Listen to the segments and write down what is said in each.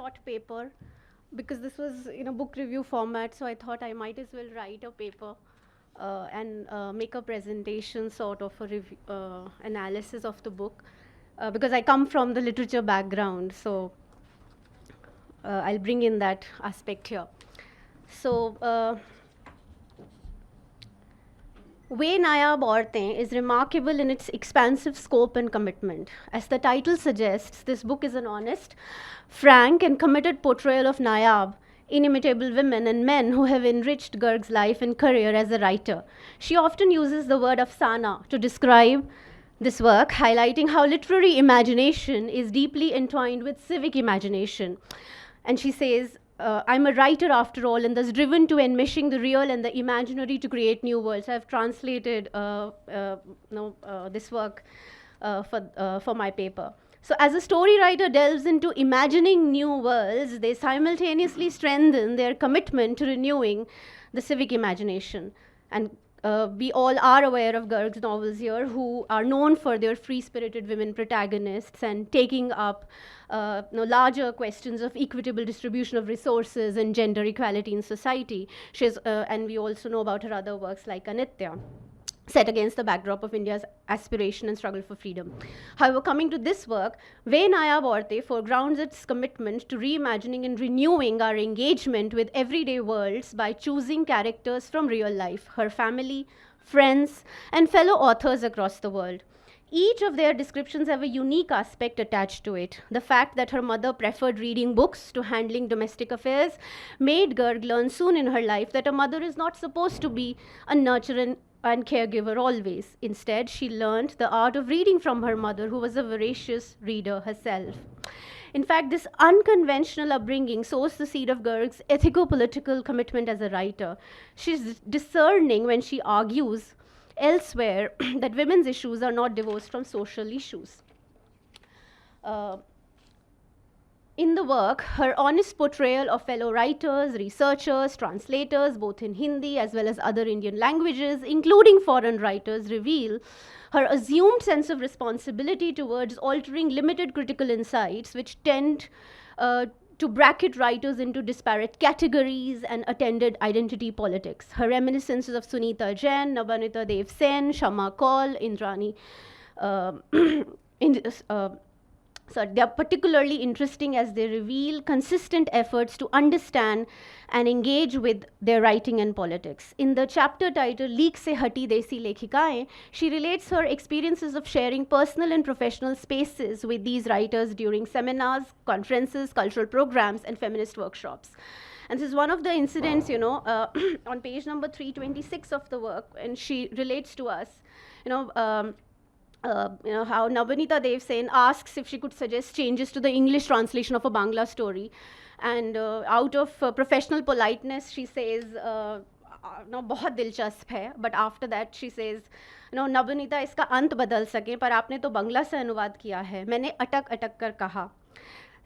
short paper because this was in a book review format, so I thought I might as well write a paper and make a presentation, sort of a analysis of the book, because I come from the literature background, so I'll bring in that aspect here. So, Way Nayab Aurtein is remarkable in its expansive scope and commitment. As the title suggests, this book is an honest, frank, and committed portrayal of Nayab, inimitable women and men who have enriched Garg's life and career as a writer. She often uses the word afsana to describe this work, highlighting how literary imagination is deeply entwined with civic imagination. And she says, I'm a writer after all, and thus driven to enmeshing the real and the imaginary to create new worlds. I've translated this work for my paper. So as a story writer delves into imagining new worlds, they simultaneously strengthen their commitment to renewing the civic imagination. And we all are aware of Garg's novels here, who are known for their free-spirited women protagonists and taking up larger questions of equitable distribution of resources and gender equality in society. And we also know about her other works like Anitya, set against the backdrop of India's aspiration and struggle for freedom. However, coming to this work, Way Nayab Aurtein foregrounds its commitment to reimagining and renewing our engagement with everyday worlds by choosing characters from real life, her family, friends, and fellow authors across the world. Each of their descriptions have a unique aspect attached to it. The fact that her mother preferred reading books to handling domestic affairs made Garg learn soon in her life that a mother is not supposed to be a nurturer and caregiver always. Instead, she learned the art of reading from her mother, who was a voracious reader herself. In fact, this unconventional upbringing sows the seed of Garg's ethico-political commitment as a writer. She's discerning when she argues elsewhere that women's issues are not divorced from social issues. In the work, her honest portrayal of fellow writers, researchers, translators, both in Hindi as well as other Indian languages, including foreign writers, reveal her assumed sense of responsibility towards altering limited critical insights, which tend to bracket writers into disparate categories and attended identity politics. Her reminiscences of Sunita Jain, Nabanita Dev Sen, Shama Kaul, Indrani, so they are particularly interesting as they reveal consistent efforts to understand and engage with their writing and politics. In the chapter titled Leak Se Hati Desi Lekhikaएं, she relates her experiences of sharing personal and professional spaces with these writers during seminars, conferences, cultural programs, and feminist workshops. And this is one of the incidents, on page number 326 of the work, and she relates to us, how Nabanita Dev Sen asks if she could suggest changes to the English translation of a Bangla story. And out of professional politeness, she says, no, बहुत दिलचस्प है. But after that, she says, Nabanita, इसका अंत बदल सके, पर आपने तो बंगला से अनुवाद किया है. मैंने अटक अटक कर कहा.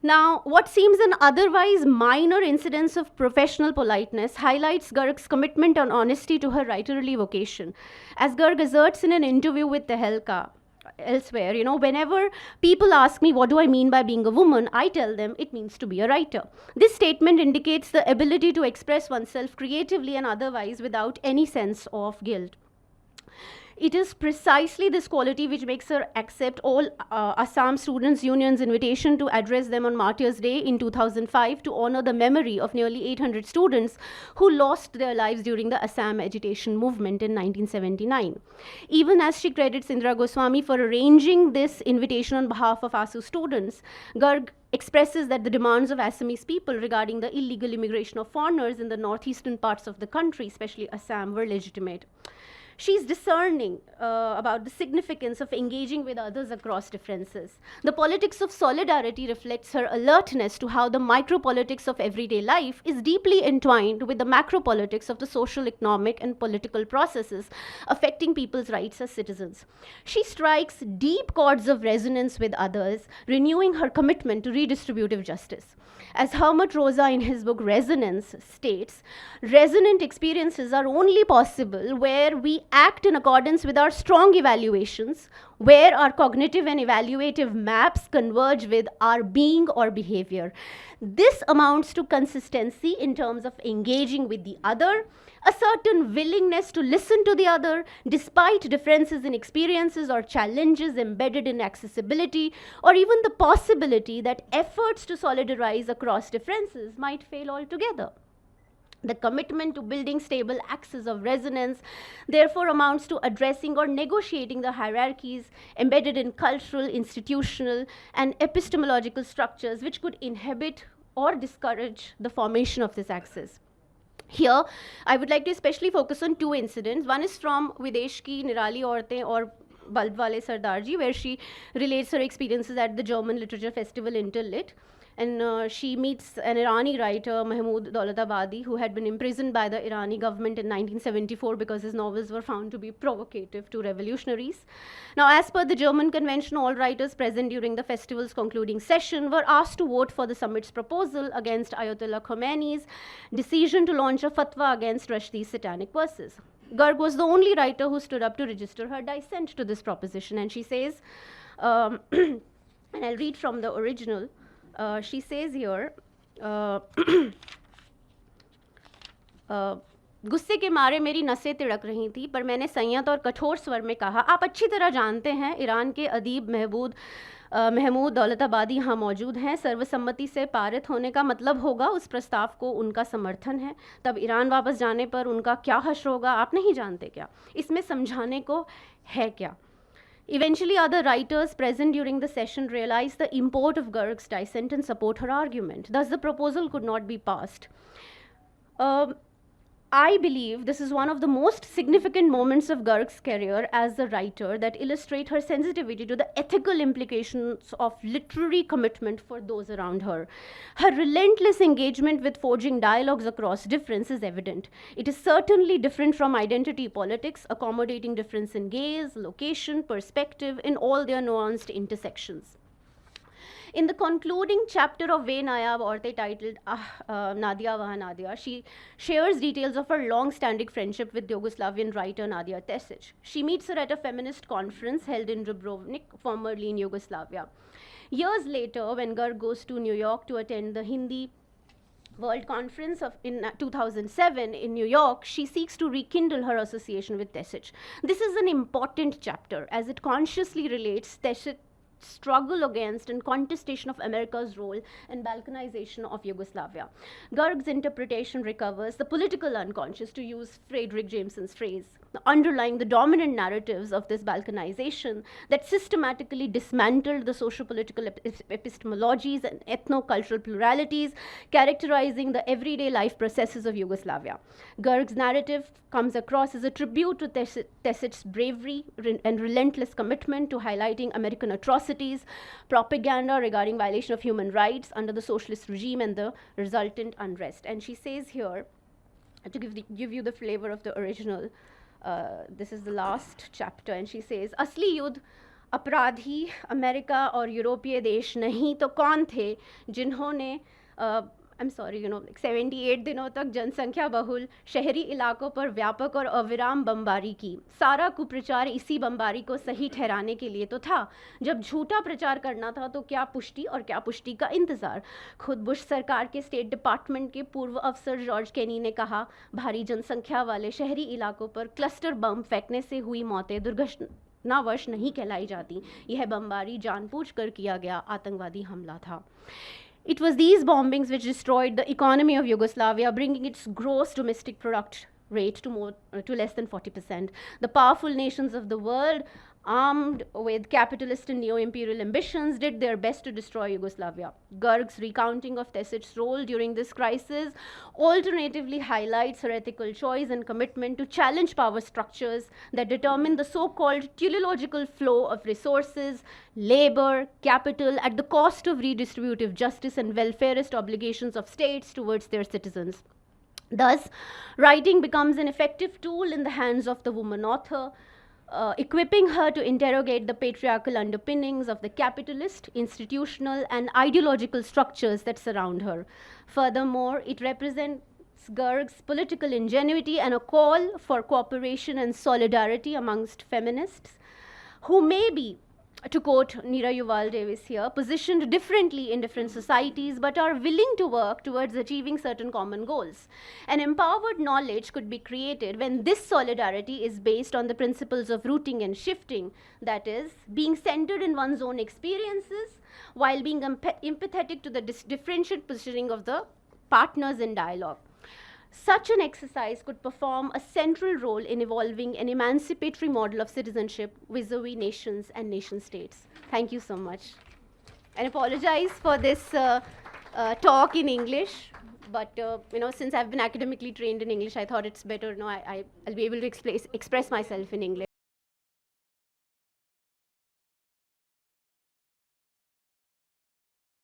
Now, what seems an otherwise minor incidence of professional politeness highlights Garg's commitment and honesty to her writerly vocation. As Garg asserts in an interview with Tehelka, elsewhere, whenever people ask me what do I mean by being a woman, I tell them it means to be a writer. This statement indicates the ability to express oneself creatively and otherwise without any sense of guilt. It is precisely this quality which makes her accept all Assam Students' Union's invitation to address them on Martyrs' Day in 2005 to honor the memory of nearly 800 students who lost their lives during the Assam agitation movement in 1979. Even as she credits Indira Goswami for arranging this invitation on behalf of ASU students, Garg expresses that the demands of Assamese people regarding the illegal immigration of foreigners in the northeastern parts of the country, especially Assam, were legitimate. She's discerning about the significance of engaging with others across differences. The politics of solidarity reflects her alertness to how the micropolitics of everyday life is deeply entwined with the macropolitics of the social, economic, and political processes affecting people's rights as citizens. She strikes deep chords of resonance with others, renewing her commitment to redistributive justice. As Hermit Rosa in his book Resonance states, resonant experiences are only possible where we act in accordance with our strong evaluations, where our cognitive and evaluative maps converge with our being or behavior. This amounts to consistency in terms of engaging with the other, a certain willingness to listen to the other despite differences in experiences or challenges embedded in accessibility, or even the possibility that efforts to solidarize across differences might fail altogether. The commitment to building stable axes of resonance therefore amounts to addressing or negotiating the hierarchies embedded in cultural, institutional, and epistemological structures which could inhibit or discourage the formation of this axis. Here, I would like to especially focus on two incidents. One is from Videsh Ki Nirali Aurtein or Bulb Wale Sardarji, where she relates her experiences at the German Literature Festival Interlit. And she meets an Irani writer, Mahmoud Dolatabadi, who had been imprisoned by the Irani government in 1974 because his novels were found to be provocative to revolutionaries. Now, as per the German convention, all writers present during the festival's concluding session were asked to vote for the summit's proposal against Ayatollah Khomeini's decision to launch a fatwa against Rushdie's satanic verses. Garg was the only writer who stood up to register her dissent to this proposition, and she says, and I'll read from the original. She says here, गुस्से के मारे मेरी नसें तिड़क रही थी, पर मैंने संयत और कठोर स्वर में कहा, आप अच्छी तरह जानते हैं ईरान के अदीब महमूद दौलताबादी यहाँ मौजूद हैं। सर्वसम्मति से पारित होने का मतलब होगा उस प्रस्ताव को उनका समर्थन है। तब ईरान वापस जाने पर उनका क्या हश्र होगा, आप नहीं जानते क्या? इसमें समझाने को है क्या? Eventually, other writers present during the session realized the import of Garg's dissent and support her argument. Thus, the proposal could not be passed. I believe this is one of the most significant moments of Garg's career as a writer that illustrate her sensitivity to the ethical implications of literary commitment for those around her. Her relentless engagement with forging dialogues across difference is evident. It is certainly different from identity politics, accommodating difference in gaze, location, perspective in all their nuanced intersections. In the concluding chapter of Ve Nayab Aurtein titled Nadia Waha Nadia, she shares details of her long-standing friendship with Yugoslavian writer Nadia Tesic. She meets her at a feminist conference held in Dubrovnik, formerly in Yugoslavia. Years later, when Garg goes to New York to attend the Hindi World Conference in 2007 in New York, she seeks to rekindle her association with Tesic. This is an important chapter as it consciously relates Tesic's struggle against and contestation of America's role in balkanization of Yugoslavia. Garg's interpretation recovers the political unconscious, to use Frederick Jameson's phrase, underlying the dominant narratives of this balkanization that systematically dismantled the socio-political epistemologies and ethno-cultural pluralities characterizing the everyday life processes of Yugoslavia. Garg's narrative comes across as a tribute to Tesic's bravery and relentless commitment to highlighting American atrocities, propaganda regarding violation of human rights under the socialist regime and the resultant unrest. And she says here, to give you the flavor of the original, this is the last chapter, and she says, असली युद्ध अपराधी America और यूरोपीय देश नहीं तो कौन थे जिन्होंने I'm sorry, 78 दिनों तक जनसंख्या बहुल शहरी इलाकों पर व्यापक और अविराम बमबारी की। सारा कुप्रचार इसी बमबारी को सही ठहराने के लिए तो था। जब झूठा प्रचार करना था तो क्या पुष्टि और क्या पुष्टि का इंतज़ार। खुद बुश सरकार के स्टेट डिपार्टमेंट के पूर्व अफसर जॉर्ज केनी ने कहा, भारी जनसंख्या वाले शहरी इलाकों पर क्लस्टर बम फेंकने से हुई मौतें दुर्घटनावश नहीं कहलाई जाती। यह बमबारी जानबूझकर किया गया आतंकवादी हमला था। It was these bombings which destroyed the economy of Yugoslavia, bringing its gross domestic product rate to less than 40%. The powerful nations of the world, armed with capitalist and neo-imperial ambitions, did their best to destroy Yugoslavia. Garg's recounting of Tesic's role during this crisis alternatively highlights her ethical choice and commitment to challenge power structures that determine the so-called teleological flow of resources, labor, capital at the cost of redistributive justice and welfarist obligations of states towards their citizens. Thus, writing becomes an effective tool in the hands of the woman author, equipping her to interrogate the patriarchal underpinnings of the capitalist, institutional, and ideological structures that surround her. Furthermore, it represents Garg's political ingenuity and a call for cooperation and solidarity amongst feminists who may be, to quote Neera Yuval Davis here, positioned differently in different societies but are willing to work towards achieving certain common goals. An empowered knowledge could be created when this solidarity is based on the principles of rooting and shifting, that is, being centered in one's own experiences while being empathetic to the differentiated positioning of the partners in dialogue. Such an exercise could perform a central role in evolving an emancipatory model of citizenship vis-a-vis nations and nation states. Thank you so much. And apologize for this talk in English, but since I've been academically trained in English, I thought it's better, I'll be able to express myself in English.